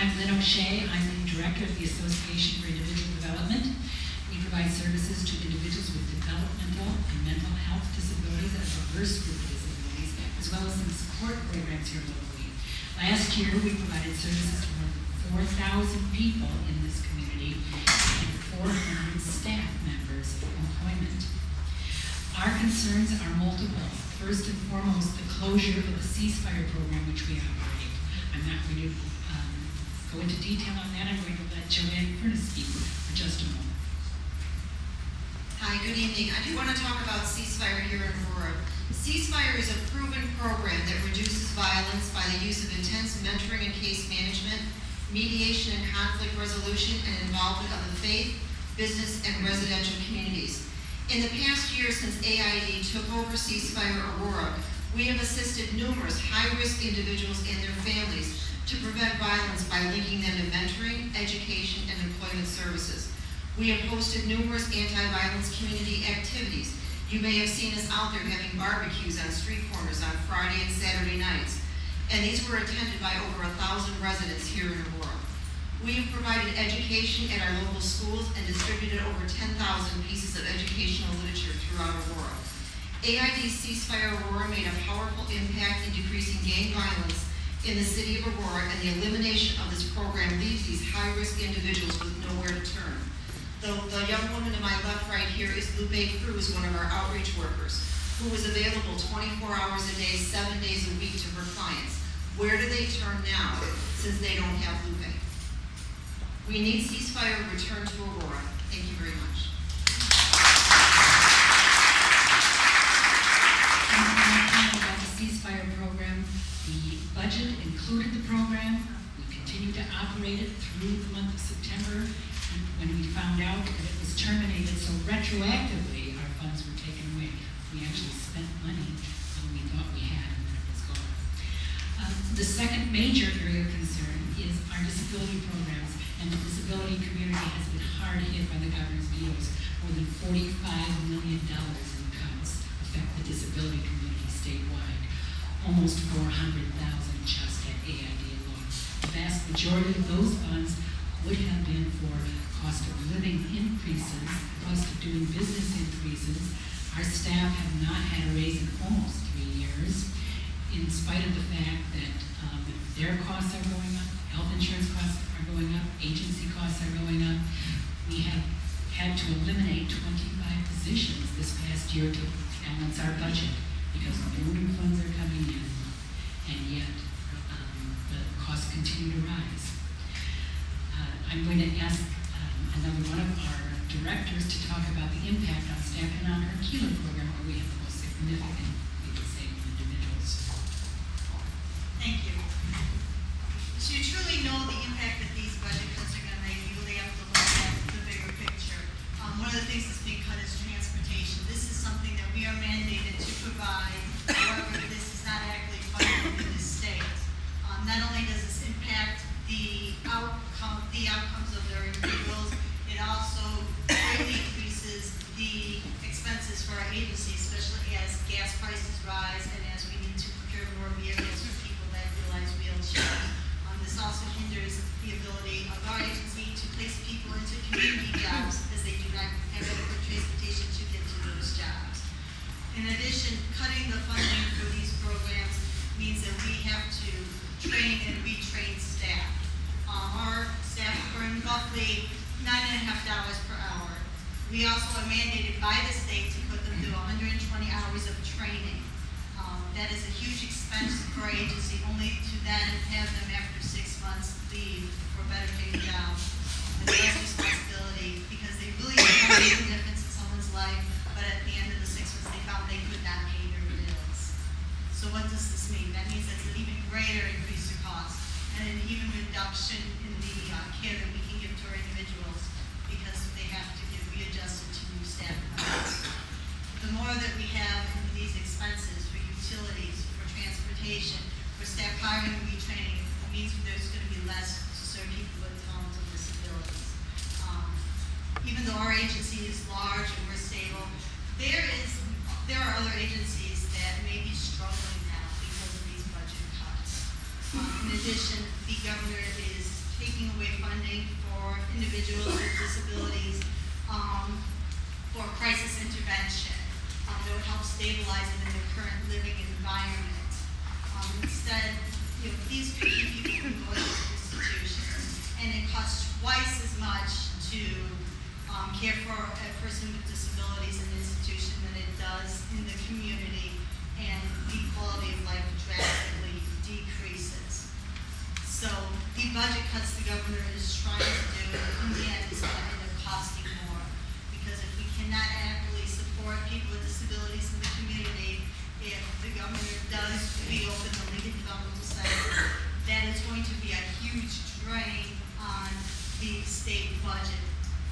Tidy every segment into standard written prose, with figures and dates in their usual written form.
I'm Lynn O'Shea. I'm the director of the Association for Individual Development. We provide services to individuals with developmental and mental health disabilities and a diverse group of disabilities, as well as some support programs here locally. Last year, we provided services to more than 4,000 people in this community and 400 staff members of employment. Our concerns are multiple. First and foremost, the closure of the Ceasefire program which we operate. I'm not going to go into detail on that. I'm going to let Joanne Furness speak for just a moment. Hi, good evening. I do want to talk about Ceasefire here in Aurora. Ceasefire is a proven program that reduces violence by the use of intense mentoring and case management, mediation and conflict resolution, and involvement of the faith, business, and residential communities. In the past year since AID took over Ceasefire Aurora, we have assisted numerous high-risk individuals and their families to prevent violence by linking them to mentoring, education, and employment services. We have hosted numerous anti-violence community activities. You may have seen us out there having barbecues on street corners on Friday and Saturday nights, and these were attended by over 1,000 residents here in Aurora. We have provided education at our local schools and distributed over 10,000 pieces of educational literature throughout Aurora. AID Ceasefire Aurora made a powerful impact in decreasing gang violence in the city of Aurora, and the elimination of this program leaves these high-risk individuals with nowhere to turn. The young woman to my left right here is Lupe Cruz, one of our outreach workers, who is available 24 hours a day, 7 days a week to her clients. Where do they turn now, since they don't have Lupe? We need Ceasefire to return to Aurora. Thank you very much. About the Ceasefire program, the budget included the program. We continue to operate it through the month of September. When we found out that it was terminated, so retroactively our funds were taken away. We actually spent money when we thought we had, and then it was gone. The second major area of concern is our disability programs. And the disability community has been hard hit by the governor's vetoes. More than $45 million in cuts affect the disability community statewide. Almost 400,000 just at AID alone. The vast majority of those funds would have been for cost of living increases, cost of doing business increases. Our staff have not had a raise in almost 3 years, in spite of the fact that their costs are going up, health insurance costs are going up, agency costs are going up. We have had to eliminate 25 positions this past year to balance our budget because no new funds are coming in, and yet the costs continue to rise. I'm going to ask another one of our directors to talk about the impact on staff and on our Keeler program, where we have the most significant disabled individuals. Thank you. To truly know the impact that these budget cuts are going to make, you really have to look at the bigger picture. One of the things that's being cut is transportation. This is something that we are mandated to provide. However, this is not actually funded in this state. Not only does this impact the outcomes of their individuals, it also greatly increases the expenses for our agency, especially as gas prices rise and as we need to procure more vehicles for people that utilize wheelchairs. This also hinders the ability of our agency to place people into community jobs, as they do not have adequate transportation to get to those jobs. In addition, cutting the funding for these programs means that we have to train and retrain staff. Our staff earn roughly $9.50 per hour. We also are mandated by the state to put them through 120 hours of training. That is a huge expense for our agency, only to then have them after 6 months leave for better paid jobs. And less responsibility, because they really have made a difference in someone's life, but at the end of the 6 months they found they could not pay their bills. So what does this mean? That means it's an even greater increase in cost and an even reduction in the care that we can give to our individuals, because they have to get readjusted to new staff members. The more that we have in these expenses for utilities, for transportation, for staff hiring and retraining, it means there's going to be less to serve people with developmental disabilities. Even though our agency is large and we're stable, there are other agencies that may be struggling now because of these budget cuts. In addition, the governor is taking away funding for individuals with disabilities for crisis intervention that would help stabilize them in their current living environment. Instead, these people can go to institutions, and it costs twice as much to care for a person with disabilities in an institution than it does in the community, and the quality of life drastically decreases. So the budget cuts the governor is trying to do, in the end, is going to end up costing more. Because if we cannot adequately support people with disabilities in the community, if the governor does reopen the Lincoln Developmental Center, that is going to be a huge drain on the state budget.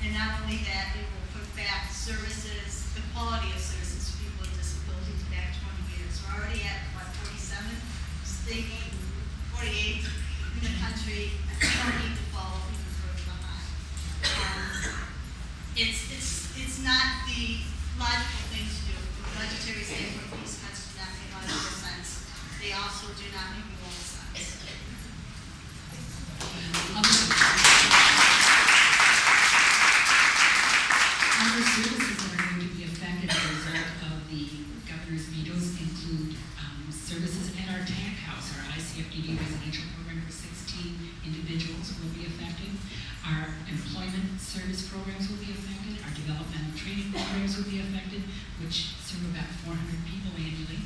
And not only that, it will put back services, the quality of services for people with disabilities back 20 years. We're already at, 47 state, 48 in the country. We don't need to fall even further behind. It's not the logical thing to do. From a budgetary standpoint, these cuts do not make logical sense. They also do not make moral sense. Other services that are going to be affected as a result of the governor's vetoes include services at our TAC house. Our ICFDD residential program for 16 individuals will be affected. Our employment service programs will be affected. Our developmental training programs will be affected, which serve about 400 people annually.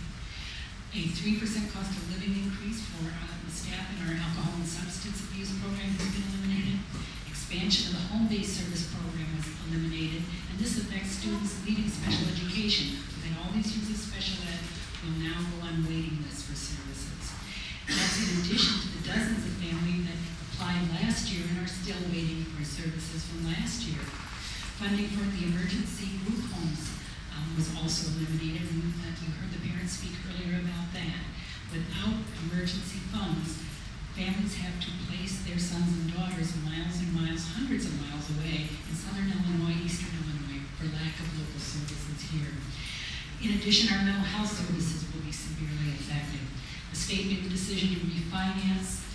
A 3% cost of living increase for the staff in our alcohol and substance abuse program has been eliminated. Expansion of the home-based service program was eliminated, and this affects students needing special education. And all these years of special ed will now go on waiting lists for services. And that's in addition to the dozens of families that applied last year and are still waiting for services from last year. Funding for the emergency group homes was also eliminated, and you heard the parents speak earlier about that. Without emergency funds, families have to place their sons and daughters miles and miles, hundreds of miles away in southern Illinois, eastern Illinois, for lack of local services here. In addition, our mental health services will be severely affected. The state made the decision to refinance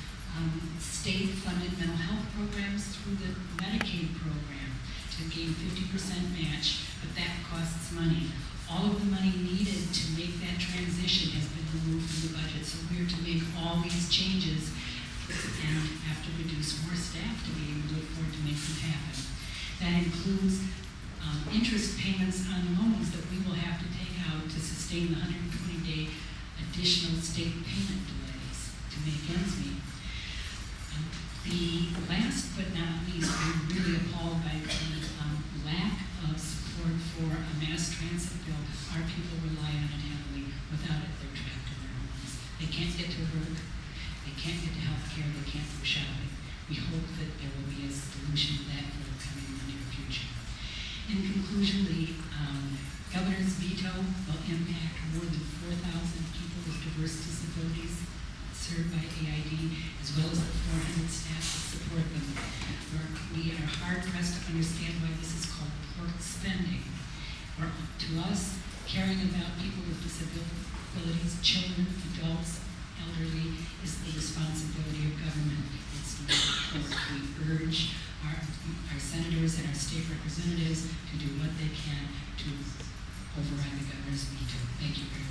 state-funded mental health programs through the Medicaid program to gain 50% match, but that costs money. All of the money needed to make that transition has been removed from the budget, so we're to make all these changes and have to reduce more staff to be able to afford to make them happen. That includes interest payments on loans that we will have to take out to sustain the 120-day additional state payment delays to make ends meet. The last but not least, I'm really appalled by the lack of support for a mass transit bill. Our people rely on it heavily. Without it, they're trapped in their homes. They can't get to work. They can't get to health care. They can't go shopping. We hope that there will be a solution to that for the coming near future. In conclusion, the governor's veto will impact more than 4,000 people with diverse disabilities served by AID, as well as the 400 staff that support them. We are hard-pressed to understand why this is called pork spending. To us, caring about people with disabilities, children, adults, elderly, is the responsibility of government. It's not pork. We urge our senators and our state representatives to do what they can to override the governor's veto. Thank you very much.